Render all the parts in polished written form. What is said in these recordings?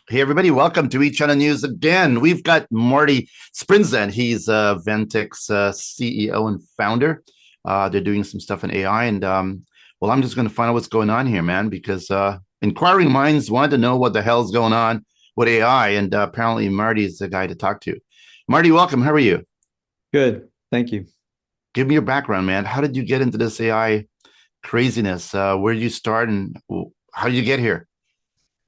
Hey, everybody, welcome to Each Other News again. We've got Marty Sprinzen. He's Vantiq's CEO and founder. They're doing some stuff in AI. Well, I'm just going to find out what's going on here, man, because inquiring minds want to know what the hell's going on with AI. Apparently, Marty is the guy to talk to. Marty, welcome. How are you? Good. Thank you. Give me your background, man. How did you get into this AI craziness? Where did you start and how did you get here?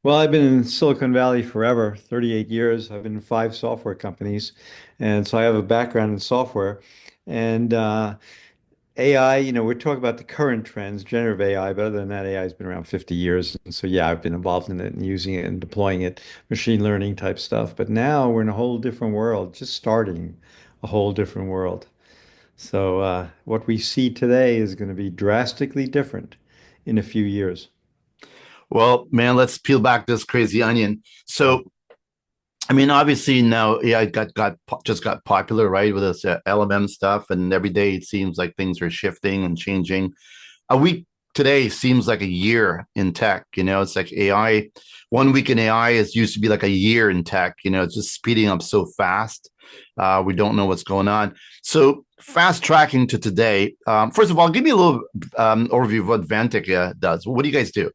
Well, I've been in Silicon Valley forever, 38 years. I've been in five software companies. And so I have a background in software. And AI, we're talking about the current trends, generative AI, but other than that, AI has been around 50 years. And so, yeah, I've been involved in it and using it and deploying it, machine learning type stuff. But now we're in a whole different world, just starting a whole different world. So what we see today is going to be drastically different in a few years. Well, man, let's peel back this crazy onion. Yeah. So, I mean, obviously now AI just got popular, right, with this LMM stuff, and every day it seems like things are shifting and changing. A week today seems like a year in tech. It's like AI. 1 week in AI is used to be like a year in tech. It's just speeding up so fast. We don't know what's going on. So fast tracking to today. First of all, give me a little overview of what Vantic does. What do you guys do?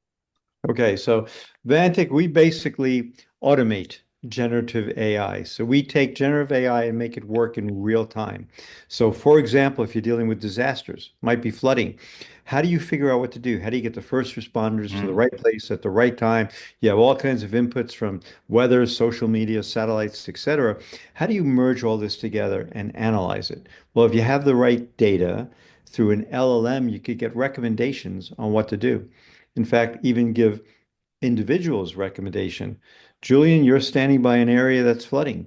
Okay, so Vantic, we basically automate generative AI. So we take generative AI and make it work in real time. So for example, if you're dealing with disasters, might be flooding, how do you figure out what to do? How do you get the first responders to the Mm. right place at the right time? You have all kinds of inputs from weather, social media, satellites, etc. How do you merge all this together and analyze it? Well, if you have the right data through an LLM, you could get recommendations on what to do. In fact, even give individuals recommendation. Julian, you're standing by an area that's flooding.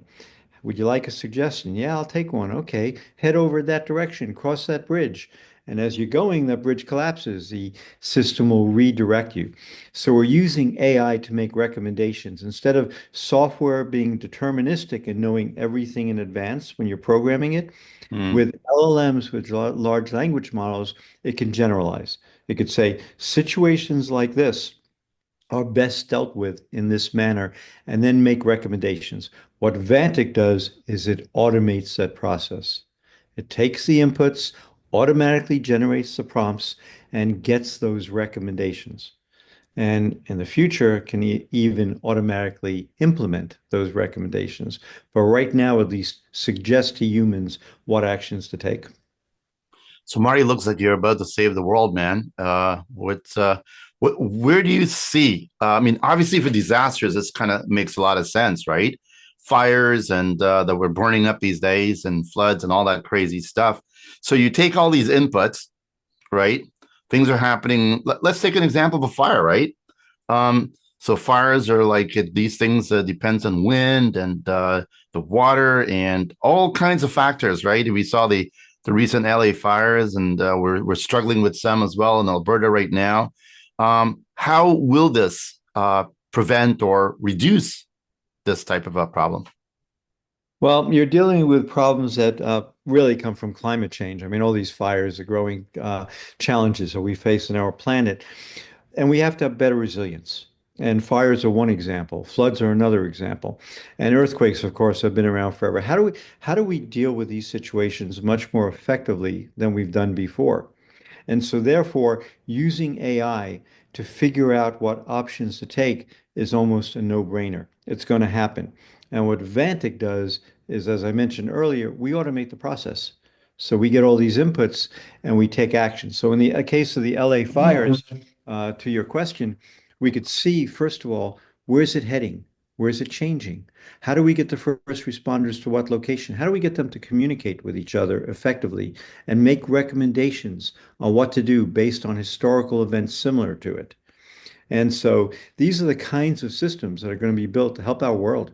Would you like a suggestion? Yeah, I'll take one. Okay, head over that direction, cross that bridge. And as you're going, that bridge collapses. The system will redirect you. So we're using AI to make recommendations instead of software being deterministic and knowing everything in advance when you're programming it. Mm. With LLMs, with large language models, it can generalize. It could say situations like this are best dealt with in this manner, and then make recommendations. What Vantic does is it automates that process. It takes the inputs, automatically generates the prompts, and gets those recommendations. And in the future, can even automatically implement those recommendations. But right now, at least, suggest to humans what actions to take. So Marty, looks like you're about to save the world, man. Where do you see? I mean, obviously for disasters, this kind of makes a lot of sense, right? Fires and that we're burning up these days, and floods and all that crazy stuff. So you take all these inputs, right? Things are happening. Let's take an example of a fire, right? So fires are like these things depends on wind and the water and all kinds of factors, right? We saw the recent LA fires, and we're struggling with some as well in Alberta right now. How will this prevent or reduce this type of a problem? Well, you're dealing with problems that really come from climate change. I mean, all these fires are growing challenges that we face in our planet, and we have to have better resilience. And fires are one example. Floods are another example. And earthquakes, of course, have been around forever. How do we deal with these situations much more effectively than we've done before? And so therefore, using AI to figure out what options to take is almost a no-brainer. It's going to happen. And what Vantic does is, as I mentioned earlier, we automate the process. So we get all these inputs and we take action. So in the case of the LA fires, to your question, we could see, first of all, where's it heading? Where's it changing? How do we get the first responders to what location? How do we get them to communicate with each other effectively and make recommendations on what to do based on historical events similar to it? And so these are the kinds of systems that are going to be built to help our world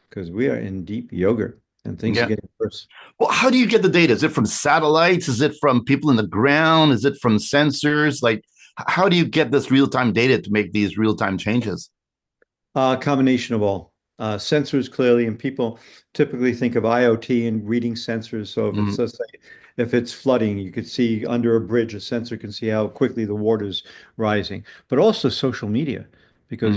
because we are in deep yogurt and things are Yeah. getting worse. Well, how do you get the data? Is it from satellites? Is it from people in the ground? Is it from sensors? Like, how do you get this real time data to make these real time changes? Combination of all. Sensors clearly, and people typically think of IoT and reading sensors. So if it's, Mm. let's say, if it's flooding, you could see under a bridge, a sensor can see how quickly the water's rising. But also social media. because,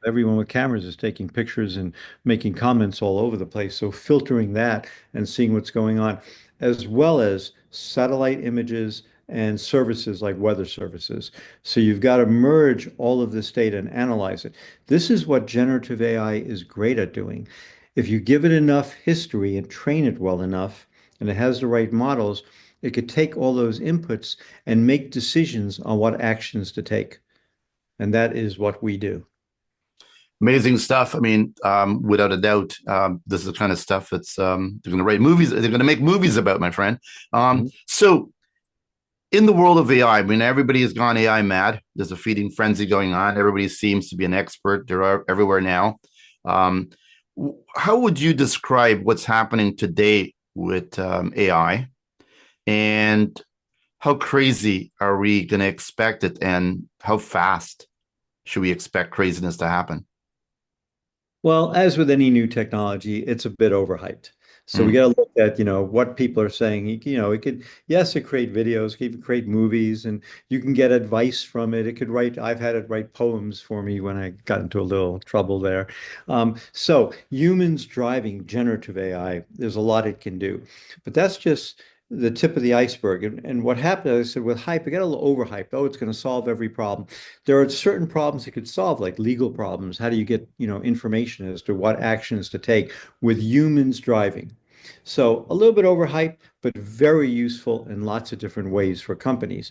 everyone with cameras is taking pictures and making comments all over the place. So filtering that and seeing what's going on, as well as satellite images and services like weather services. So you've got to merge all of this data and analyze it. This is what generative AI is great at doing. If you give it enough history and train it well enough, and it has the right models, it could take all those inputs and make decisions on what actions to take. And that is what we do. Amazing stuff. I mean, without a doubt, this is the kind of stuff that's they're going to write movies. They're going to make movies about, my friend. Mhm. So, in the world of AI, I mean, everybody has gone AI mad. There's a feeding frenzy going on. Everybody seems to be an expert. They're everywhere now. Um, how would you describe what's happening today with AI, and how crazy are we going to expect it, and how fast should we expect craziness to happen? Well, as with any new technology, it's a bit overhyped. So we Mm. got to look at, what people are saying. It could, yes, it create videos, it can create movies, and you can get advice from it. It could write, I've had it write poems for me when I got into a little trouble there. So humans driving generative AI, there's a lot it can do. But that's just the tip of the iceberg. And what happened, I said, with hype, it got a little overhyped. Oh, it's going to solve every problem. There are certain problems it could solve, like legal problems. How do you get, information as to what actions to take with humans driving? So a little bit overhyped, but very useful in lots of different ways for companies.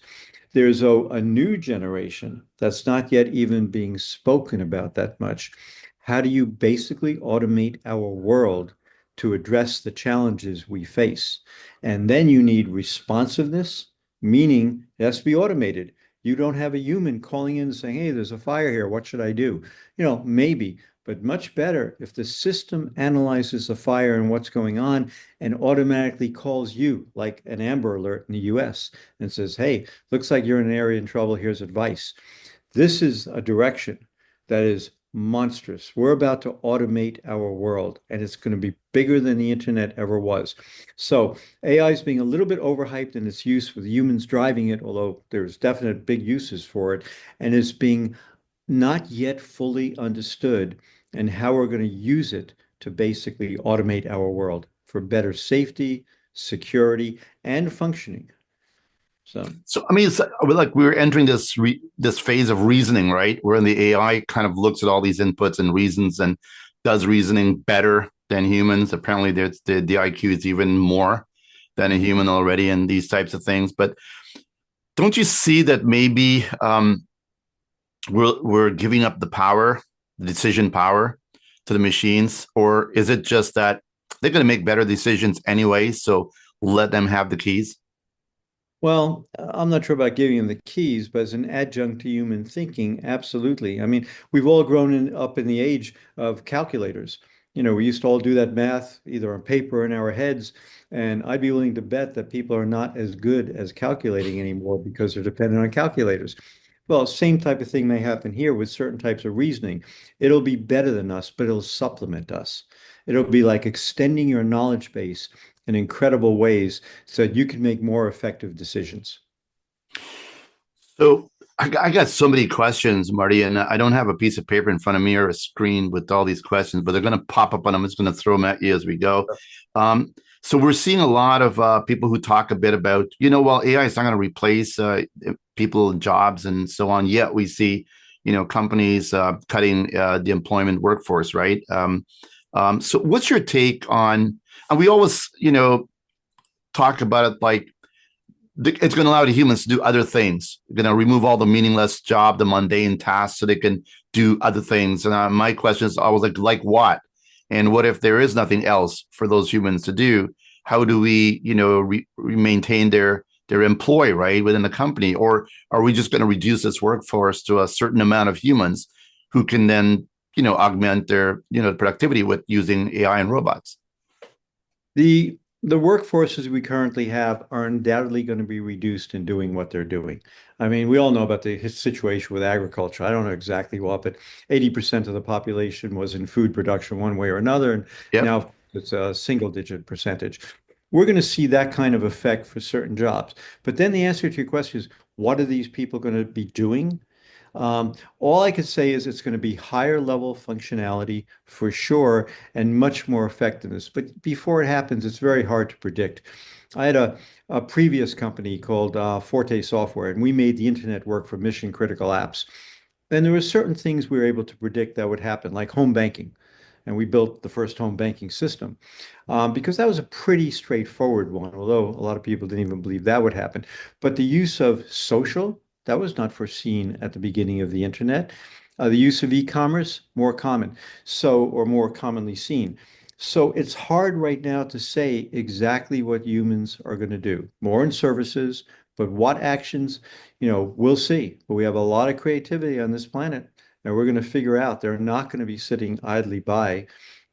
There's a new generation that's not yet even being spoken about that much. How do you basically automate our world to address the challenges we face? And then you need responsiveness, meaning it has to be automated. You don't have a human calling in and saying, hey, there's a fire here. What should I do? Maybe, but much better if the system analyzes the fire and what's going on and automatically calls you, like an Amber Alert in the US, and says, hey, looks like you're in an area in trouble. Here's advice. This is a direction that is monstrous. We're about to automate our world, and it's going to be bigger than the internet ever was. So AI is being a little bit overhyped in its use with humans driving it, although there's definite big uses for it, and it's being not yet fully understood and how we're going to use it to basically automate our world for better safety, security, and functioning. So, So I mean, it's like we're entering this phase of reasoning, right? Where the AI kind of looks at all these inputs and reasons and does reasoning better than humans. Apparently, there's the IQ is even more than a mhm. human already, and these types of things. But don't you see that maybe we're giving up the power, the decision power, to the machines, or is it just that they're going to make better decisions anyway? So let them have the keys. Well, I'm not sure about giving them the keys, but as an adjunct to human thinking, absolutely. I mean, we've all up in the age of calculators. We used to all do that math either on paper or in our heads, and I'd be willing to bet that people are not as good as calculating anymore because they're dependent on calculators. Well, same type of thing may happen here with certain types of reasoning. It'll be better than us, but it'll supplement us. It'll be like extending your knowledge base in incredible ways so that you can make more effective decisions. So I got so many questions, Marty, and I don't have a piece of paper in front of me or a screen with all these questions, but they're going to pop up and I'm just going to throw them at you as we go. So we're seeing a lot of people who talk a bit about, well, AI is not going to replace people in jobs and so on. Yet we see, companies cutting the employment workforce, right? So what's your take on? And we always, talk about it like it's going to allow the humans to do other things. It's going to remove all the meaningless job, the mundane tasks, so they can do other things. And my question is always like what? And what if there is nothing else for those humans to do? How do we, maintain their employ right within the company, or are we just going to reduce this workforce to a certain amount of humans who can then, augment their, productivity with using AI and robots? The workforces we currently have are undoubtedly going to be reduced in doing what they're doing. I mean, we all know about the situation with agriculture. I don't know exactly what, but 80% of the population was in food production one way or another, and Yep. now it's a single digit percentage. We're going to see that kind of effect for certain jobs. But then the answer to your question is, what are these people going to be doing? All I could say is it's going to be higher level functionality for sure and much more effectiveness. But before it happens, it's very hard to predict. I had a previous company called Forte Software, and we made the internet work for mission critical apps. And there were certain things we were able to predict that would happen, like home banking. And we built the first home banking system because that was a pretty straightforward one, although a lot of people didn't even believe that would happen. But the use of social, that was not foreseen at the beginning of the internet. The use of e-commerce, more common, so or more commonly seen. So it's hard right now to say exactly what humans are going to do. More in services, but what actions, we'll see. But we have a lot of creativity on this planet, and we're going to figure out they're not going to be sitting idly by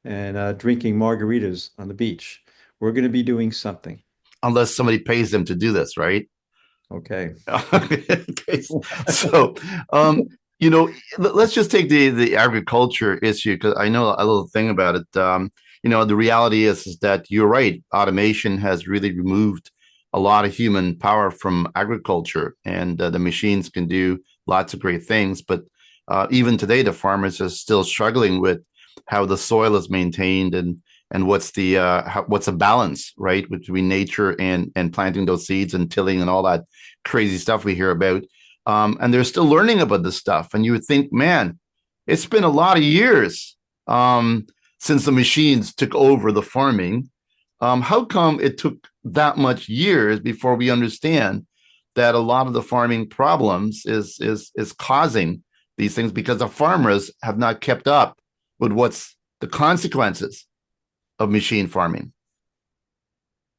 and drinking margaritas on the beach. We're going to be doing something. Unless somebody pays them to do this, right? Okay. Okay. So, um, you know, let's just take the agriculture issue because I know a little thing about it. The reality is that you're right. Automation has really removed a lot of human power from agriculture, and the machines can do lots of great things. But even today, the farmers are still struggling with how the soil is maintained and what's a balance, right, between nature and planting those seeds and tilling and all that crazy stuff we hear about. And they're still learning about this stuff. And you would think, man, it's been a lot of years since the machines took over the farming. How come it took that much years before we understand that a lot of the farming problems is causing these things because the farmers have not kept up with what's the consequences of machine farming?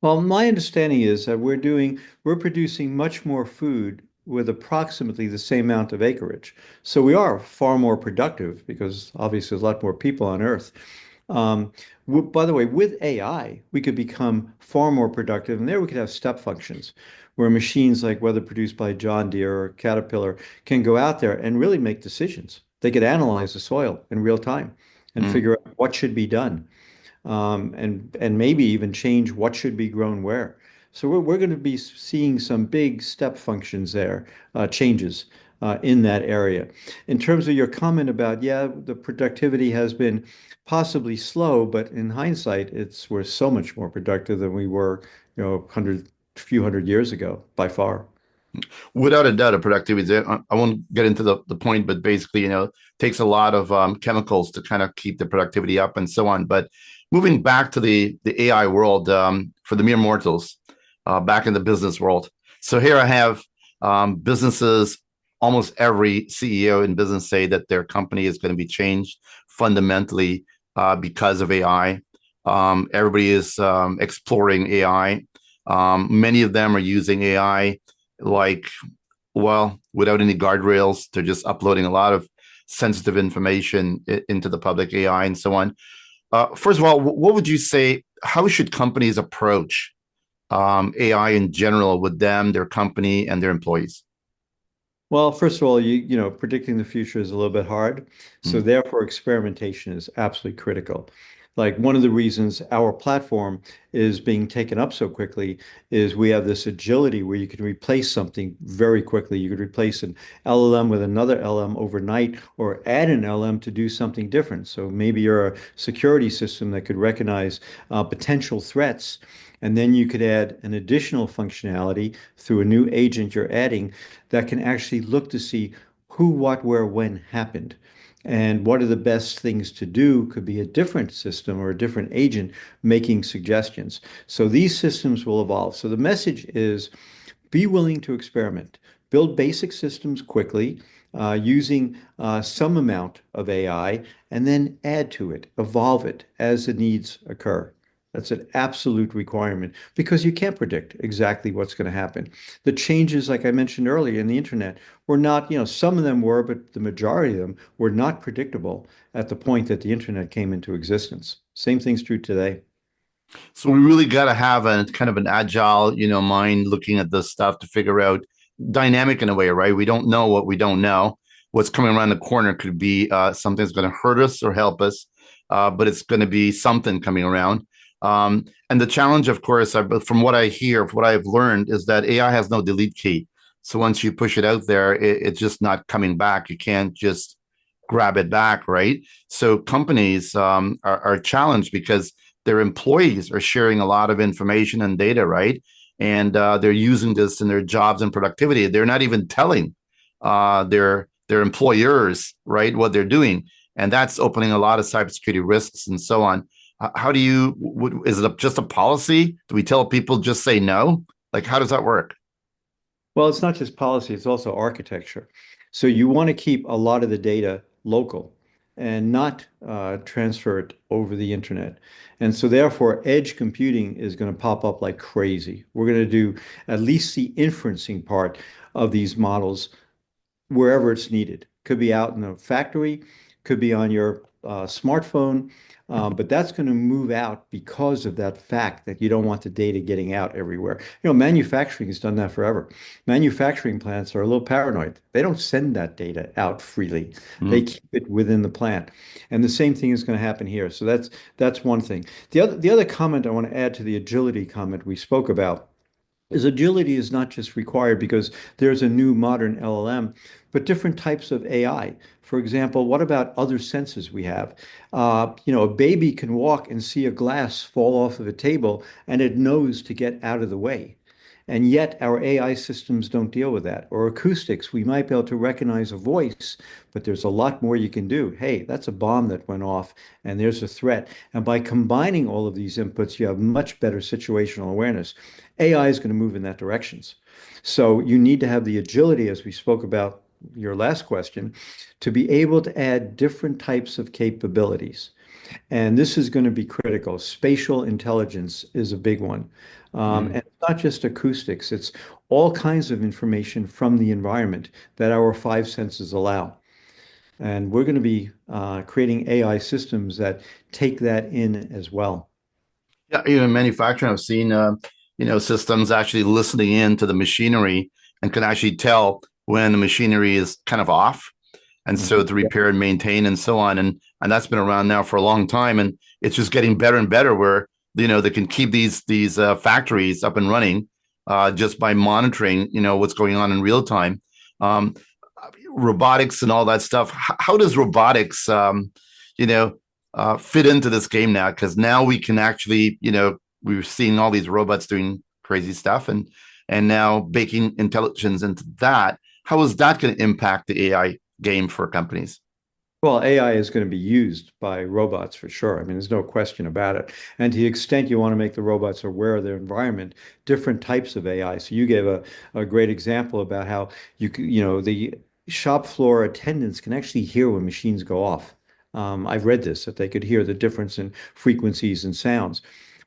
Well, my understanding is that we're producing much more food with approximately the same amount of acreage. So we are far more productive because obviously there's a lot more people on Earth. Um, by the way, with AI, we could become far more productive, and there we could have step functions where machines like whether produced by John Deere or Caterpillar can go out there and really make decisions. They could analyze the soil in real time and Mm. figure out what should be done and maybe even change what should be grown where. So we're going to be seeing some big step functions there, changes in that area. In terms of your comment about, yeah, the productivity has been possibly slow, but in hindsight, we're so much more productive than we were, few hundred years ago by far. Without a doubt, a productivity. I won't get into the point, but basically, takes a lot of chemicals to kind of keep the productivity up and so on. But moving back to the AI world for the mere mortals, back in the business world. So here I have businesses. Almost every CEO in business say that their company is going to be changed fundamentally because of AI. Everybody is exploring AI. Many of them are using AI like, well, without any guardrails. They're just uploading a lot of sensitive information into the public AI and so on. First of all, what would you say? How should companies approach AI in general with them, their company, and their employees? Well, first of all, predicting the future is a little bit hard. So Mm. therefore, experimentation is absolutely critical. Like one of the reasons our platform is being taken up so quickly is we have this agility where you can replace something very quickly. You could replace an LLM with another LM overnight or add an LM to do something different. So maybe you're a security system that could recognize potential threats. And then you could add an additional functionality through a new agent you're adding that can actually look to see who, what, where, when happened. And what are the best things to do could be a different system or a different agent making suggestions. So these systems will evolve. So the message is be willing to experiment, build basic systems quickly using some amount of AI, and then add to it, evolve it as the needs occur. That's an absolute requirement because you can't predict exactly what's going to happen. The changes, like I mentioned earlier in the internet, were not, some of them were, but the majority of them were not predictable at the point that the internet came into existence. Same thing's true today. So we really got to have a kind of an agile, mind looking at this stuff to figure out dynamic in a way, right? We don't know what we don't know. What's coming around the corner could be something that's going to hurt us or help us, but it's going to be something coming around. And the challenge, of course, from what I hear, from what I've learned, is that AI has no delete key. So once you push it out there, it's just not coming back. You can't just grab it back, right? So companies are challenged because their employees are sharing a lot of information and data, right? And they're using this in their jobs and productivity. They're not even telling their employers, right, what they're doing, and that's opening a lot of cybersecurity risks and so on. How do you? Is it just a policy? Do we tell people just say no? Like, how does that work? Well, it's not just policy, it's also architecture. So you want to keep a lot of the data local and not transfer it over the internet. And so therefore, edge computing is going to pop up like crazy. We're going to do at least the inferencing part of these models wherever it's needed. Could be out in a factory, could be on your smartphone, but that's going to move out because of that fact that you don't want the data getting out everywhere. You know, manufacturing has done that forever. Manufacturing plants are a little paranoid. They don't send that data out freely. They Mm. keep it within the plant. And the same thing is going to happen here. So that's one thing. The other comment I want to add to the agility comment we spoke about is agility is not just required because there's a new modern LLM, but different types of AI. For example, what about other senses we have? A baby can walk and see a glass fall off of a table, and it knows to get out of the way. And yet our AI systems don't deal with that. Or acoustics, we might be able to recognize a voice, but there's a lot more you can do. Hey, that's a bomb that went off, and there's a threat. And by combining all of these inputs, you have much better situational awareness. AI is going to move in that directions. So you need to have the agility, as we spoke about your last question, to be able to add different types of capabilities. And this is going to be critical. Spatial intelligence is a big one. And Mm. it's not just acoustics, it's all kinds of information from the environment that our five senses allow. And we're going to be creating AI systems that take that in as well. Yeah, even manufacturing, I've seen systems actually listening in to the machinery and can actually tell when the machinery is kind of off, and so Mhm. to repair and maintain and so on. And that's been around now for a long time, and it's just getting better and better. Where they can keep these factories up and running just by monitoring what's going on in real time. Um, Robotics and all that stuff. How does robotics you know fit into this game now? Because now we can actually we're seeing all these robots doing crazy stuff, and now baking intelligence into that. How is that going to impact the AI game for companies? Well, AI is going to be used by robots for sure. I mean, there's no question about it. And to the extent you want to make the robots aware of their environment, different types of AI. So you gave a great example about how the shop floor attendants can actually hear when machines go off. I've read this, that they could hear the difference in frequencies and sounds.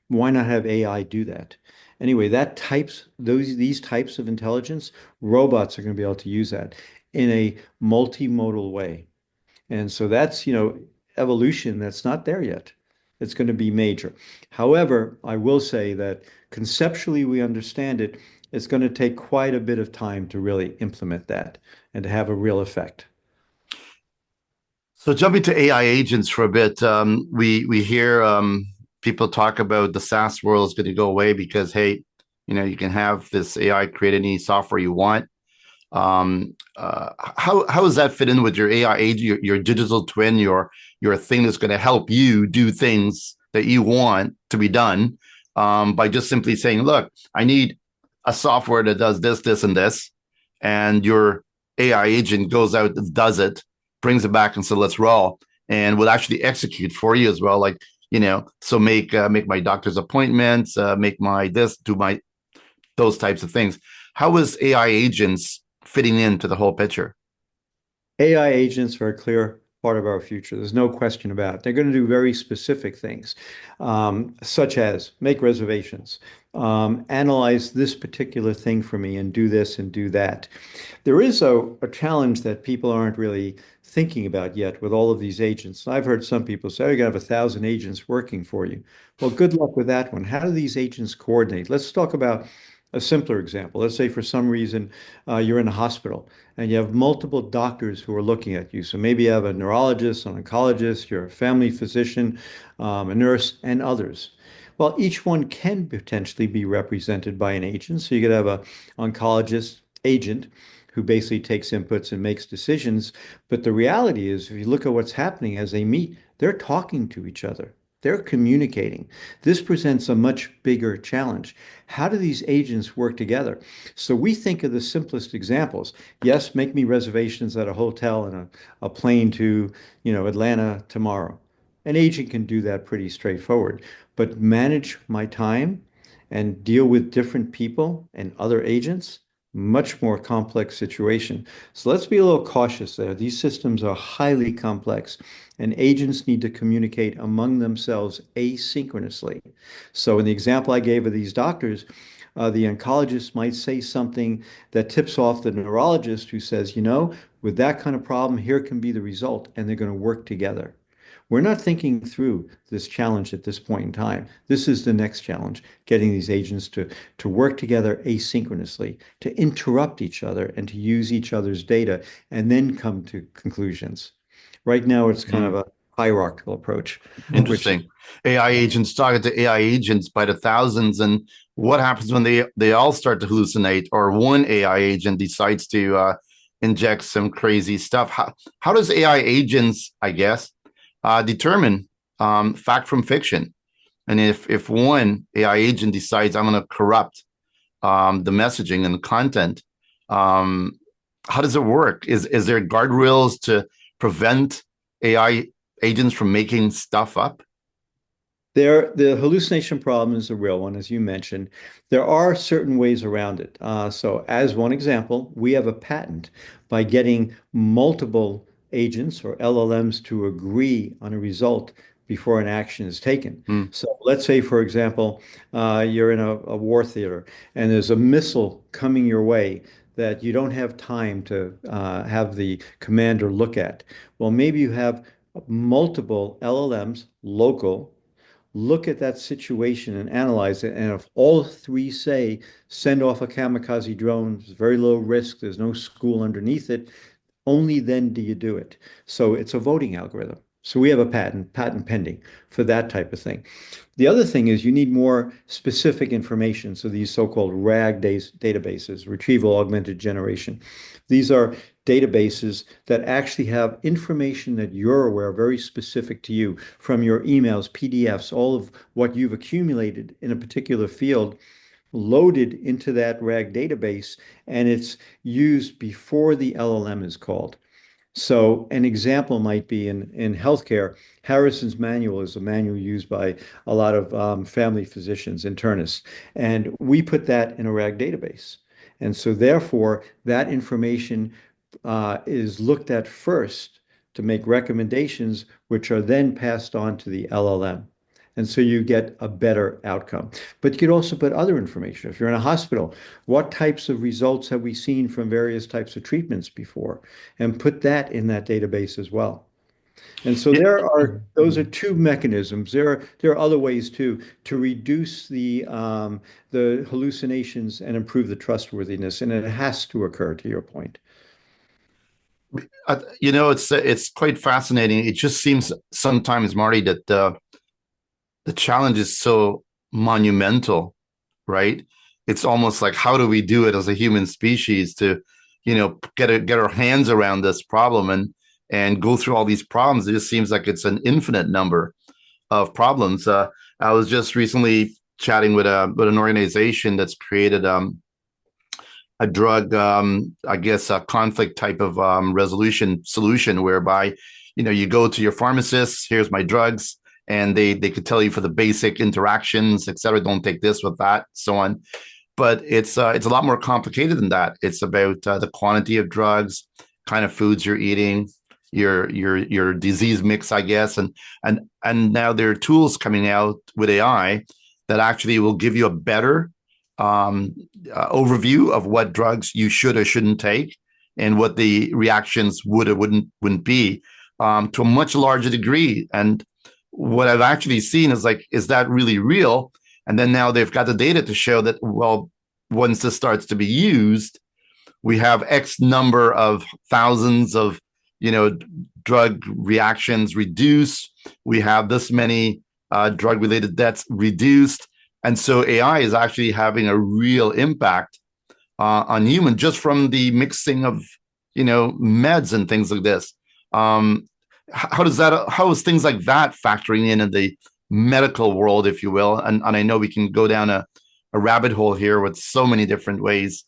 Why not have AI do that? Anyway, these types of intelligence, robots are going to be able to use that in a multimodal way. And so that's, evolution that's not there yet. It's going to be major. However, I will say that conceptually we understand it. It's going to take quite a bit of time to really implement that and to have a real effect. So jumping to AI agents for a bit, we hear people talk about the SaaS world is going to go away because hey, you can have this AI create any software you want. How does that fit in with your AI agent, your digital twin, your thing that's going to help you do things that you want to be done by just simply saying, look, I need a software that does this, this, and this, and your AI agent goes out, does it, brings it back, and says, let's roll, and will actually execute for you as well. Like so make my doctor's appointments, make my this, do my those types of things. How is AI agents fitting into the whole picture? AI agents are a clear part of our future. There's no question about it. They're going to do very specific things, such as make reservations, analyze this particular thing for me, and do this and do that. There is a challenge that people aren't really thinking about yet with all of these agents. I've heard some people say, oh, you're going to have 1,000 agents working for you. Well, good luck with that one. How do these agents coordinate? Let's talk about a simpler example. Let's say for some reason you're in a hospital and you have multiple doctors who are looking at you. So maybe you have a neurologist, an oncologist, you're a family physician, a nurse, and others. Well, each one can potentially be represented by an agent. So you could have an oncologist agent who basically takes inputs and makes decisions. But the reality is, if you look at what's happening as they meet, they're talking to each other. They're communicating. This presents a much bigger challenge. How do these agents work together? So we think of the simplest examples. Yes, make me reservations at a hotel and a plane to, Atlanta tomorrow. An agent can do that pretty straightforward. But manage my time and deal with different people and other agents, much more complex situation. So let's be a little cautious there. These systems are highly complex, and agents need to communicate among themselves asynchronously. So in the example I gave of these doctors, the oncologist might say something that tips off the neurologist who says, with that kind of problem, here can be the result, and they're going to work together. We're not thinking through this challenge at this point in time. This is the next challenge, getting these agents to work together asynchronously, to interrupt each other and to use each other's data and then come to conclusions. Right now, it's kind of Mm, a hierarchical approach, which interesting. AI agents talking to AI agents by the thousands, and what happens when they all start to hallucinate, or one AI agent decides to inject some crazy stuff? How does AI agents, I guess, determine fact from fiction? And if one AI agent decides I'm going to corrupt the messaging and the content, um, how does it work? Is there guardrails to prevent AI agents from making stuff up? the hallucination problem is a real one, as you mentioned. There are certain ways around it. So, as one example, we have a patent by getting multiple agents or LLMs to agree on a result before an action is taken. Hmm. So, let's say, for example, you're in a war theater and there's a missile coming your way that you don't have time to have the commander look at. Well, maybe you have multiple LLMs, local, look at that situation and analyze it. And if all three say send off a kamikaze drone, it's very low risk, there's no school underneath it, only then do you do it. So it's a voting algorithm. So we have a patent pending for that type of thing. The other thing is you need more specific information. So these so-called RAG databases, retrieval augmented generation. These are databases that actually have information that you're aware, very specific to you, from your emails, PDFs, all of what you've accumulated in a particular field, loaded into that RAG database, and it's used before the LLM is called. So an example might be in healthcare, Harrison's manual is a manual used by a lot of family physicians, internists, and we put that in a RAG database. And so therefore, that information is looked at first to make recommendations, which are then passed on to the LLM. And so you get a better outcome. But you could also put other information. If you're in a hospital, what types of results have we seen from various types of treatments before? And put that in that database as well. And so Yeah, those are two mechanisms. There are other ways too to reduce the hallucinations and improve the trustworthiness. And it has to occur, to your point. it's quite fascinating. It just seems sometimes, Marty, that the challenge is so monumental, right? It's almost like, how do we do it as a human species to, get our hands around this problem and go through all these problems? It just seems like it's an infinite number of problems. I was just recently chatting with an organization that's created a drug, I guess, a conflict type of resolution solution, whereby you go to your pharmacist, here's my drugs, and they could tell you for the basic interactions, et cetera, don't take this with that, so on. But it's a lot more complicated than that. It's about the quantity of drugs, kind of foods you're eating, your disease mix, I guess, and now there are tools coming out with AI that actually will give you a better overview of what drugs you should or shouldn't take, and what the reactions would or wouldn't be, to a much larger degree. And what I've actually seen is like, is that really real? And then now they've got the data to show that, well, once this starts to be used, we have X number of thousands of, drug reactions reduced. We have this many drug related deaths reduced. And so AI is actually having a real impact on human just from the mixing of meds and things like this. How is things like that factoring in the medical world, if you will? And I know we can go down a rabbit hole here with so many different ways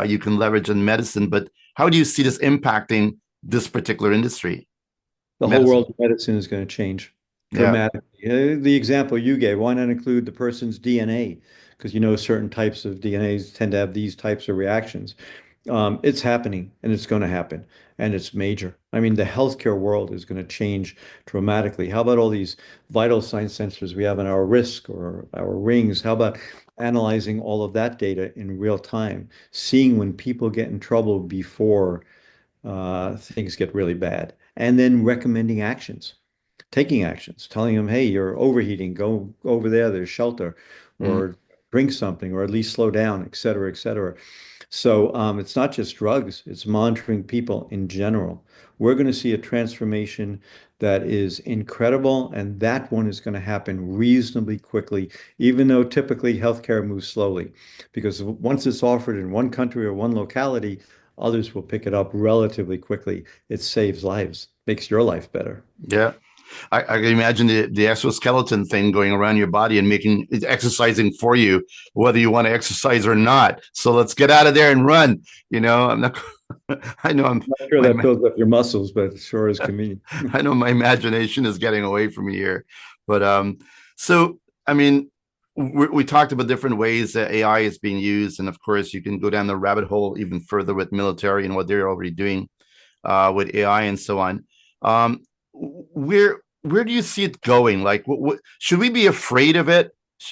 you can leverage in medicine, but how do you see this impacting this particular industry, The whole medicine? world of medicine is going to change Yeah. dramatically. The example you gave, why not include the person's DNA? Because certain types of DNAs tend to have these types of reactions. It's happening and it's going to happen and it's major. I mean, the healthcare world is going to change dramatically. How about all these vital sign sensors we have in our wrist or our rings? How about analyzing all of that data in real time, seeing when people get in trouble before things get really bad, and then recommending actions, taking actions, telling them, hey, you're overheating, go over there, there's shelter, Mm. or drink something, or at least slow down, et cetera, et cetera. So it's not just drugs, it's monitoring people in general. We're going to see a transformation that is incredible, and that one is going to happen reasonably quickly, even though typically healthcare moves slowly. Because once it's offered in one country or one locality, others will pick it up relatively quickly. It saves lives, makes your life better. Yeah. I can imagine the exoskeleton thing going around your body and making it exercising for you, whether you want to exercise or not. So let's get out of there and run. I'm not. I know I'm I'm not sure my that builds up your muscles, but it sure is convenient. I know my imagination is getting away from me here, but so I mean, we talked about different ways that AI is being used, and of course, you can go down the rabbit hole even further with military and what they're already doing with AI and so on. Where do you see it going? Like, should we be afraid of it?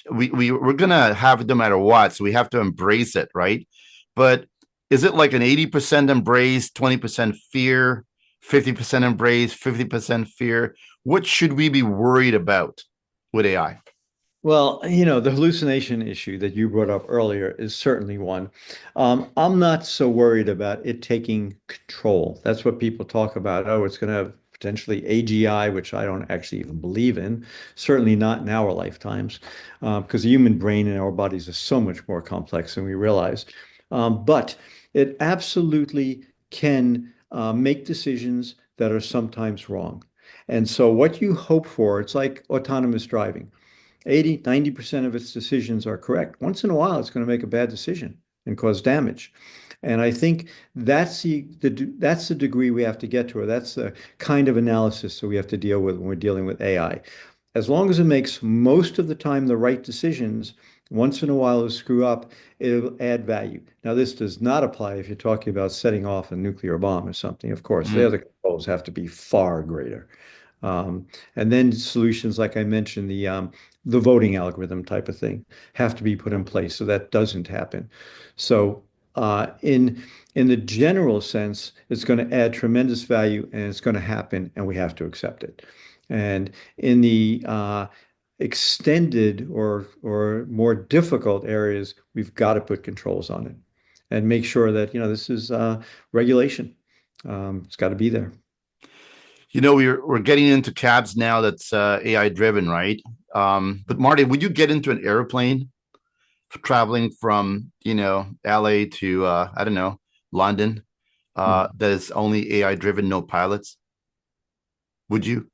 We're gonna have it no matter what, so we have to embrace it, right? But is it like an 80% embrace, 20% fear, 50% embrace, 50% fear? What should we be worried about with AI? Well, the hallucination issue that you brought up earlier is certainly one. I'm not so worried about it taking control. That's what people talk about. Oh, it's going to have potentially AGI, which I don't actually even believe in. Certainly not in our lifetimes, because the human brain and our bodies are so much more complex than we realize. But it absolutely can make decisions that are sometimes wrong. And so what you hope for, it's like autonomous driving. 80, 90% of its decisions are correct. Once in a while, it's going to make a bad decision and cause damage. And I think that's the degree we have to get to, or that's the kind of analysis that we have to deal with when we're dealing with AI. As long as it makes most of the time the right decisions, once in a while it'll screw up, it'll add value. Now, this does not apply if you're talking about setting off a nuclear bomb or something. Of course, the Mm. other controls have to be far greater. Um, and then solutions like I mentioned, the voting algorithm type of thing have to be put in place so that doesn't happen. So in the general sense, it's going to add tremendous value and it's going to happen, and we have to accept it. And in the extended or more difficult areas, we've got to put controls on it and make sure that this is regulation. It's got to be there. We're getting into cabs now that's AI driven, right? But Marty, would you get into an airplane traveling from LA to I don't know, London, that is only AI driven, no pilots? Would you?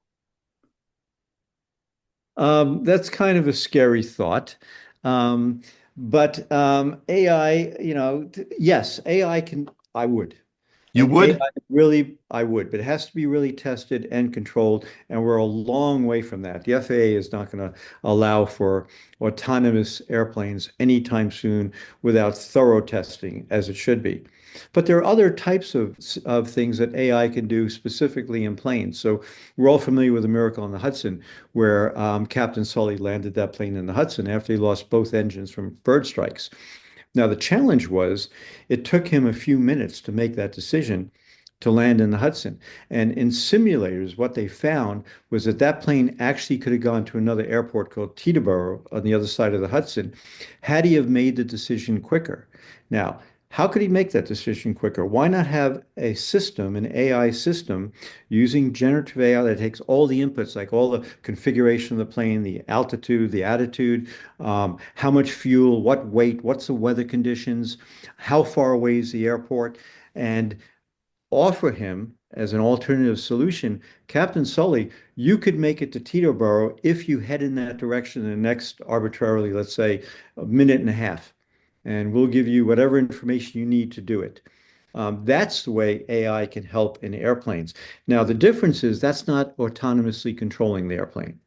That's kind of a scary thought. Um, but AI, yes, AI can, I would. You And would? AI really, I would, but it has to be really tested and controlled. And we're a long way from that. The FAA is not going to allow for autonomous airplanes anytime soon without thorough testing, as it should be. But there are other types of things that AI can do specifically in planes. So we're all familiar with the Miracle on the Hudson, where Captain Sully landed that plane in the Hudson after he lost both engines from bird strikes. Now, the challenge was it took him a few minutes to make that decision to land in the Hudson. And in simulators, what they found was that that plane actually could have gone to another airport called Teterboro on the other side of the Hudson had he have made the decision quicker. Now, How could he make that decision quicker? Why not have a system, an AI system, using generative AI that takes all the inputs, like all the configuration of the plane, the altitude, the attitude, how much fuel, what weight, what's the weather conditions, how far away is the airport, and offer him as an alternative solution, Captain Sully, you could make it to Teterboro if you head in that direction in the next arbitrarily, let's say, a minute and a half, and we'll give you whatever information you need to do it. That's the way AI can help in airplanes. Now, the difference is that's not autonomously controlling the airplane.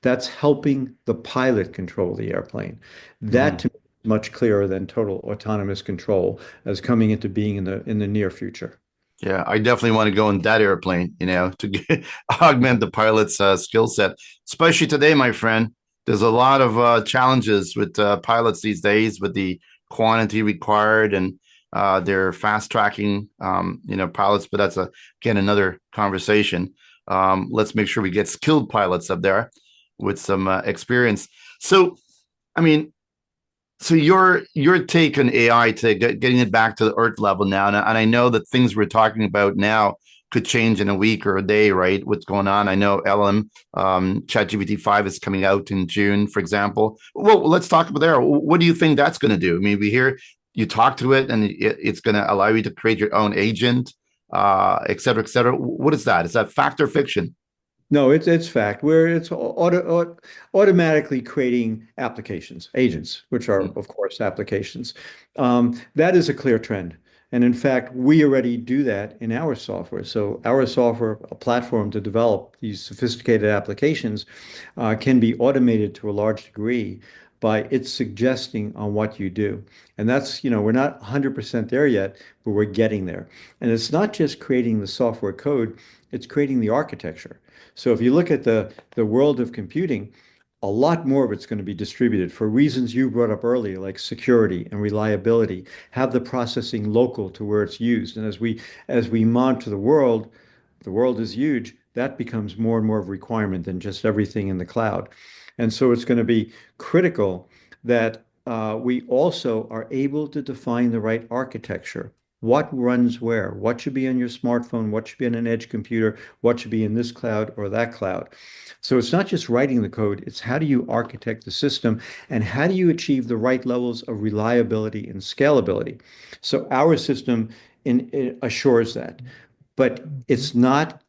That's helping the pilot control the airplane. That Mhm. to me is much clearer than total autonomous control as coming into being in the near future. Yeah, I definitely want to go in that airplane, to augment the pilot's skill set, especially today, my friend. There's a lot of challenges with pilots these days with the quantity required, and they're fast tracking, pilots. But that's again another conversation. Let's make sure we get skilled pilots up there with some experience. So, I mean, so your take on AI to getting it back to the earth level now, and I know that things we're talking about now could change in a week or a day, right? What's going on? I know LM ChatGPT 5 is coming out in June, for example. Well, let's talk about there. What do you think that's going to do? I mean, we hear you talk to it, and it's going to allow you to create your own agent, et cetera, et cetera. What is that? Is that fact or fiction? No, it's fact. Where it's automatically creating applications, agents, which are, Mm. of course, applications. That is a clear trend. And in fact, we already do that in our software. So our software, a platform to develop these sophisticated applications, can be automated to a large degree by its suggesting on what you do. And that's, we're not 100% there yet, but we're getting there. And it's not just creating the software code, it's creating the architecture. So if you look at the world of computing, a lot more of it's going to be distributed for reasons you brought up earlier, like security and reliability, have the processing local to where it's used. And as we monitor the world is huge. That becomes more and more of a requirement than just everything in the cloud. And so it's going to be critical that we also are able to define the right architecture. What runs where? What should be on your smartphone? What should be on an edge computer? What should be in this cloud or that cloud? So it's not just writing the code, it's how do you architect the system and how do you achieve the right levels of reliability and scalability? So our system assures that, but it's not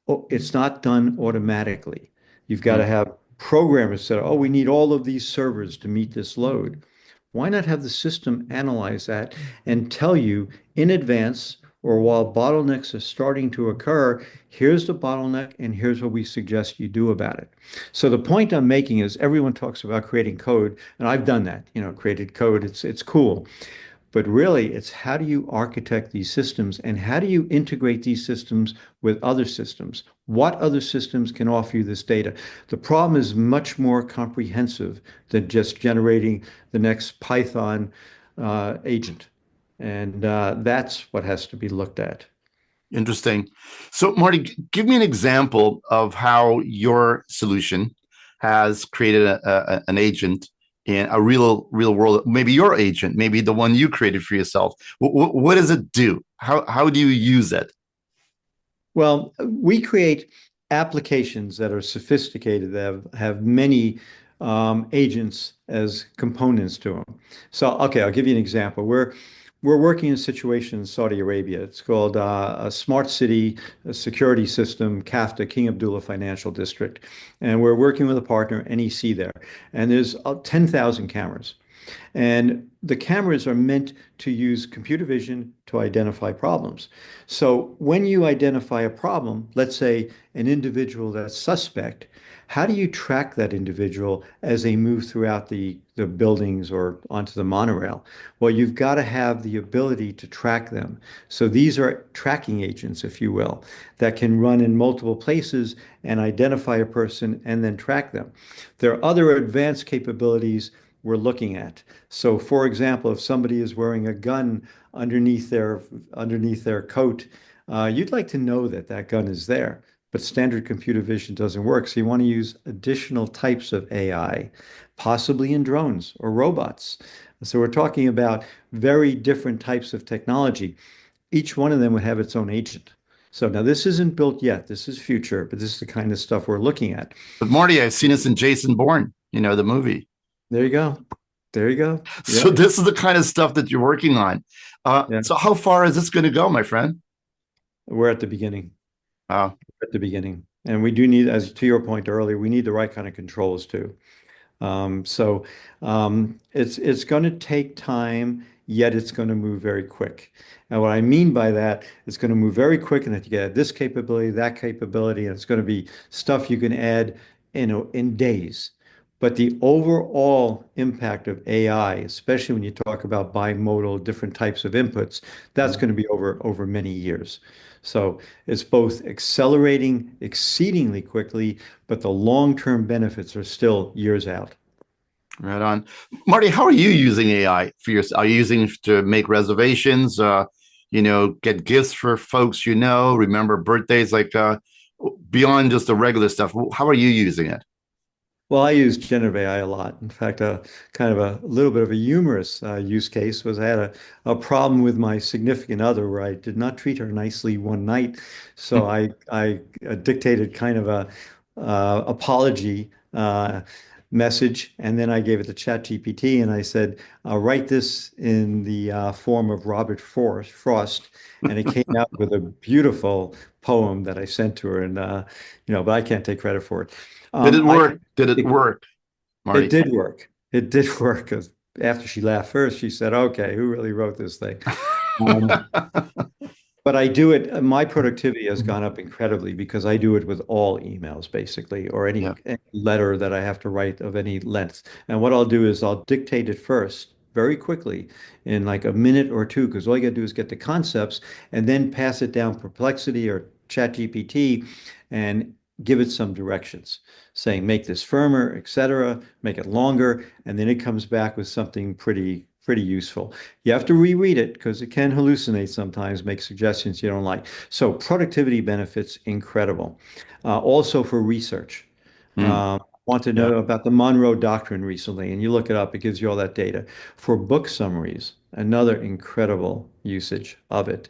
done automatically. You've got to Mm. have programmers say, oh, we need all of these servers to meet this load. Why not have the system analyze that and tell you in advance or while bottlenecks are starting to occur, here's the bottleneck and here's what we suggest you do about it. So the point I'm making is everyone talks about creating code, and I've done that, created code. It's cool. But really, it's how do you architect these systems and how do you integrate these systems with other systems? What other systems can offer you this data? The problem is much more comprehensive than just generating the next Python agent. And that's what has to be looked at. Interesting. So, Marty, give me an example of how your solution has created an agent in a real world. Maybe your agent, maybe the one you created for yourself. What does it do? How do you use it? Well, we create applications that are sophisticated, that have many agents as components to them. So, okay, I'll give you an example. We're working in a situation in Saudi Arabia. It's called a smart city a security system, CAFTA, King Abdullah Financial District, and we're working with a partner, NEC there. And there's 10,000 cameras. And the cameras are meant to use computer vision to identify problems. So when you identify a problem, let's say an individual that's suspect, how do you track that individual as they move throughout the buildings or onto the monorail? Well, you've got to have the ability to track them. So these are tracking agents, if you will, that can run in multiple places and identify a person and then track them. There are other advanced capabilities we're looking at. So, for example, if somebody is wearing a gun underneath their coat, you'd like to know that that gun is there. but standard computer vision doesn't work. So you want to use additional types of AI, possibly in drones or robots. So we're talking about very different types of technology. Each one of them would have its own agent. So now this isn't built yet. This is future, but this is the kind of stuff we're looking at. But Marty, I've seen this in Jason Bourne, the movie. There you go. There you go. So Yeah. this is the kind of stuff that you're working on. Yeah. So how far is this going to go, my friend? We're at the beginning. Uh, At the beginning. And we do need, as to your point earlier, we need the right kind of controls too. So it's going to take time, yet it's going to move very quick. And what I mean by that, it's going to move very quick, and that you get this capability, that capability, and it's going to be stuff you can add in days. But the overall impact of AI, especially when you talk about bimodal, different types of inputs, that's going to be over many years. So it's both accelerating exceedingly quickly, but the long-term benefits are still years out. right on. Marty, how are you using AI for your? Are you using it to make reservations? Get gifts for folks remember birthdays, like beyond just the regular stuff. How are you using it? Well, I use generative AI a lot. In fact, kind of a little bit of a humorous use case was I had a problem with my significant other where I did not treat her nicely one night. So I dictated kind of a apology message, and then I gave it to ChatGPT, and I said, write this in the form of Robert Frost, and it came out with a beautiful poem that I sent to her, and but I can't take credit for it. Did it I work? Did it work, it Marty? did work. It did work because after she laughed first, she said, "Okay, who really wrote this thing?" Um, but I do it. My productivity has gone up incredibly because I do it with all emails, basically, or Yeah. any letter that I have to write of any length. And what I'll do is I'll dictate it first, very quickly, in like a minute or two, because all you got to do is get the concepts and then pass it down Perplexity or ChatGPT and give it some directions, saying make this firmer, etc., make it longer, and then it comes back with something pretty useful. You have to reread it because it can hallucinate sometimes, make suggestions you don't like. So productivity benefits incredible. Also for research. Mm, Want to yeah. know about the Monroe Doctrine recently, and you look it up, it gives you all that data. For book summaries, another incredible usage of it.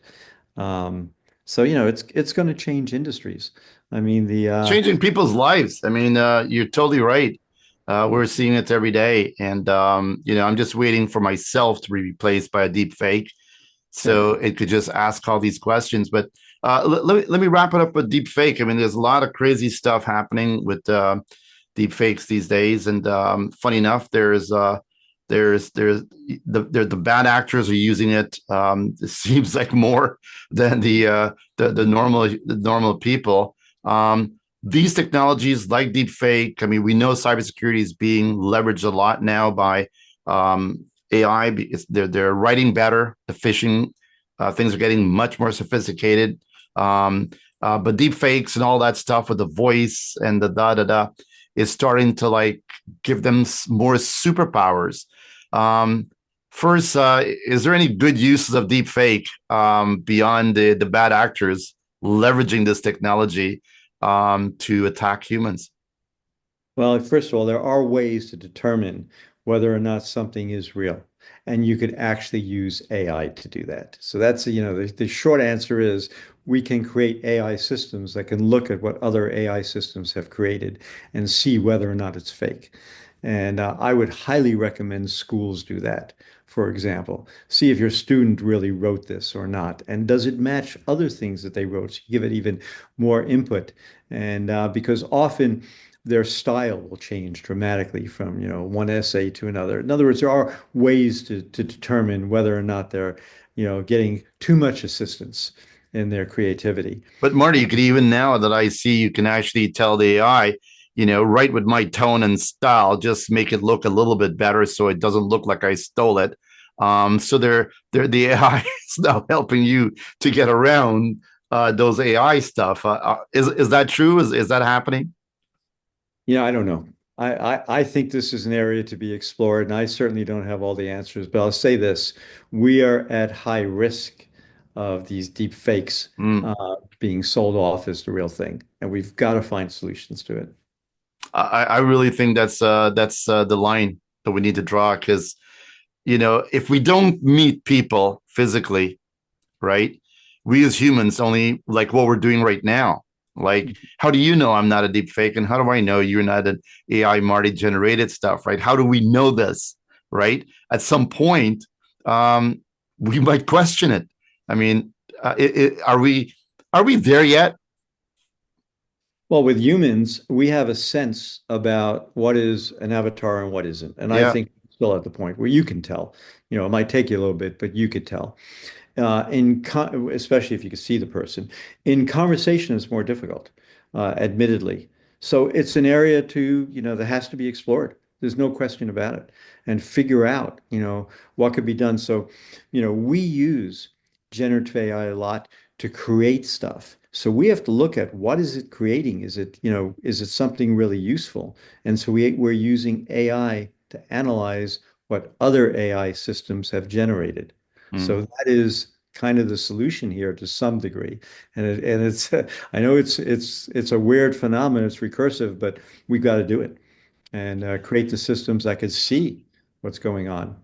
Um, so, it's going to change industries. I mean, Changing people's lives. I mean, you're totally right. We're seeing it every day, and I'm just waiting for myself to be replaced by a deep fake, yeah. so it could just ask all these questions. But let me wrap it up with deep fake. I mean, there's a lot of crazy stuff happening with deep fakes these days, and funny enough, there's the bad actors are using it. It seems like more than the normal people. These technologies like deepfake, I mean, we know cybersecurity is being leveraged a lot now by AI. They're writing better. The phishing things are getting much more sophisticated. But deepfakes and all that stuff with the voice and the da da da is starting to like give them more superpowers. Um, First, is there any good uses of deepfake beyond the bad actors leveraging this technology to attack humans? Well, first of all, there are ways to determine whether or not something is real. And you could actually use AI to do that. So that's, the short answer is we can create AI systems that can look at what other AI systems have created and see whether or not it's fake. And I would highly recommend schools do that. For example, see if your student really wrote this or not, and does it match other things that they wrote? So you give it even more input, and because often their style will change dramatically from, one essay to another. In other words, there are ways to determine whether or not they're, getting too much assistance in their creativity. But Marty, you could even now that I see, you can actually tell the AI, right with my tone and style, just make it look a little bit better so it doesn't look like I stole it. So they're the AI is now helping you to get around those AI stuff. Is that true? Is that happening? I don't know. I think this is an area to be explored, and I certainly don't have all the answers, but I'll say this, we are at high risk of these deep fakes Mm. being sold off as the real thing, and we've got to find solutions to it. I really think that's the line that we need to draw because if we don't meet people physically, right? We as humans only like what we're doing right now. Like, how do you know I'm not a deep fake? And how do I know you're not an AI Marty generated stuff, right? How do we know this, right? At some point, um, we might question it. I mean, are we there yet? Well, with humans, we have a sense about what is an avatar and what isn't. And I Yeah. think still at the point where you can tell. It might take you a little bit, but you could tell. Especially if you can see the person. In conversation, it's more difficult, admittedly. So it's an area that has to be explored. There's no question about it. And figure out, what could be done. So, we use generative AI a lot to create stuff. So we have to look at what is it creating? Is it something really useful? And so we're using AI to analyze what other AI systems have generated. Mm. So that is kind of the solution here to some degree. And it's I know it's a weird phenomenon. It's recursive, but we've got to do it and create the systems that could see what's going on.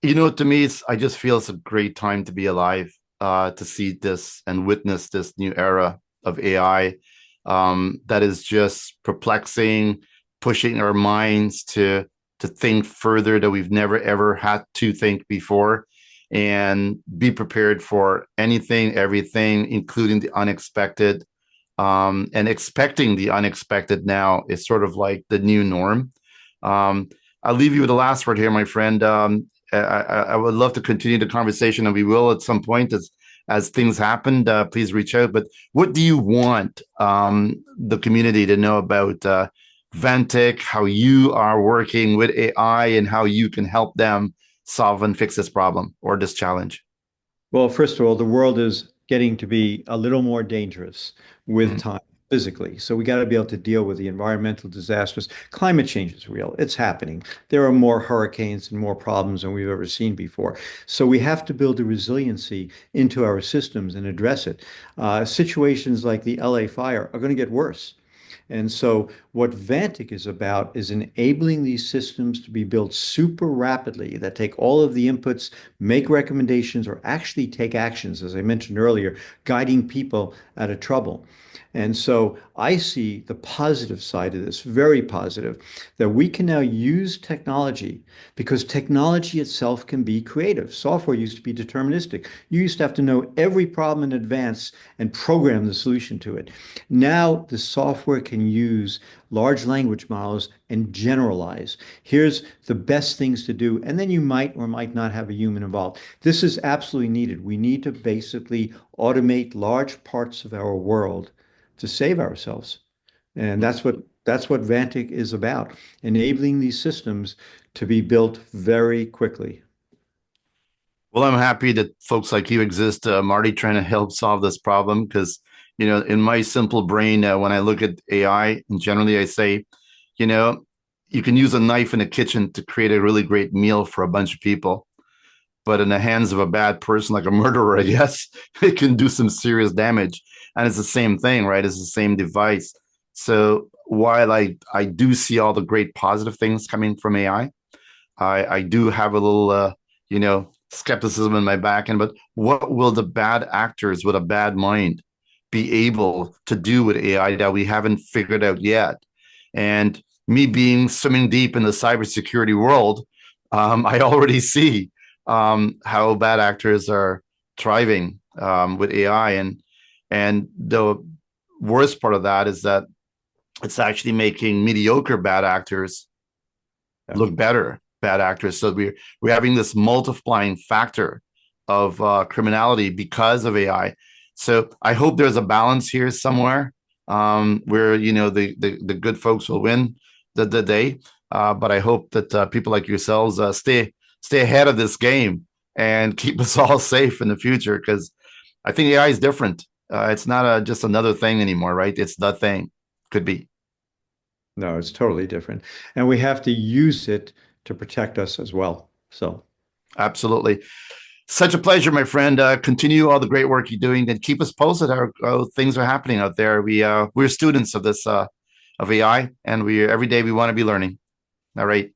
To me, I just feel it's a great time to be alive, to see this and witness this new era of AI, that is just perplexing, pushing our minds to think further that we've never ever had to think before, and be prepared for anything, everything, including the unexpected. And expecting the unexpected now is sort of like the new norm. Um, I'll leave you with the last word here, my friend. I would love to continue the conversation, and we will at some point as things happen. Please reach out. But what do you want the community to know about Vantiq, how you are working with AI, and how you can help them solve and fix this problem or this challenge? Well, first of all, the world is getting to be a little more dangerous with Mm. time physically. So we got to be able to deal with the environmental disasters. Climate change is real. It's happening. There are more hurricanes and more problems than we've ever seen before. So we have to build a resiliency into our systems and address it. Situations like the LA fire are going to get worse. And so what Vantic is about is enabling these systems to be built super rapidly that take all of the inputs, make recommendations, or actually take actions, as I mentioned earlier, guiding people out of trouble. And so I see the positive side of this, very positive, that we can now use technology because technology itself can be creative. Software used to be deterministic. You used to have to know every problem in advance and program the solution to it. Now the software can use large language models and generalize. Here's the best things to do. And then you might or might not have a human involved. This is absolutely needed. We need to basically automate large parts of our world to save ourselves. And that's what Vantic is about, enabling these systems to be built very quickly. Well, I'm happy that folks like you exist, Marty, trying to help solve this problem. Because, in my simple brain, when I look at AI, and generally I say, you know, you can use a knife in a kitchen to create a really great meal for a bunch of people. But in the hands of a bad person, like a murderer, I guess, it can do some serious damage. And it's the same thing, right? It's the same device. So while I do see all the great positive things coming from AI, I do have a little skepticism in my back end. But what will the bad actors with a bad mind be able to do with AI that we haven't figured out yet? And me being swimming deep in the cybersecurity world, I already see how bad actors are thriving with AI, and the worst part of that is that it's actually making mediocre bad actors Yeah. look better bad actors. So we're having this multiplying factor of criminality because of AI. So I hope there's a balance here somewhere, where the good folks will win the day. But I hope that people like yourselves stay ahead of this game and keep us all safe in the future, because I think AI is different. It's not just another thing anymore, right? It's the thing. Could be. No, it's totally different. And we have to use it to protect us as well. So, Absolutely. Such a pleasure, my friend. Continue all the great work you're doing, and keep us posted how things are happening out there. We're students of this of AI, and we every day we want to be learning. All right.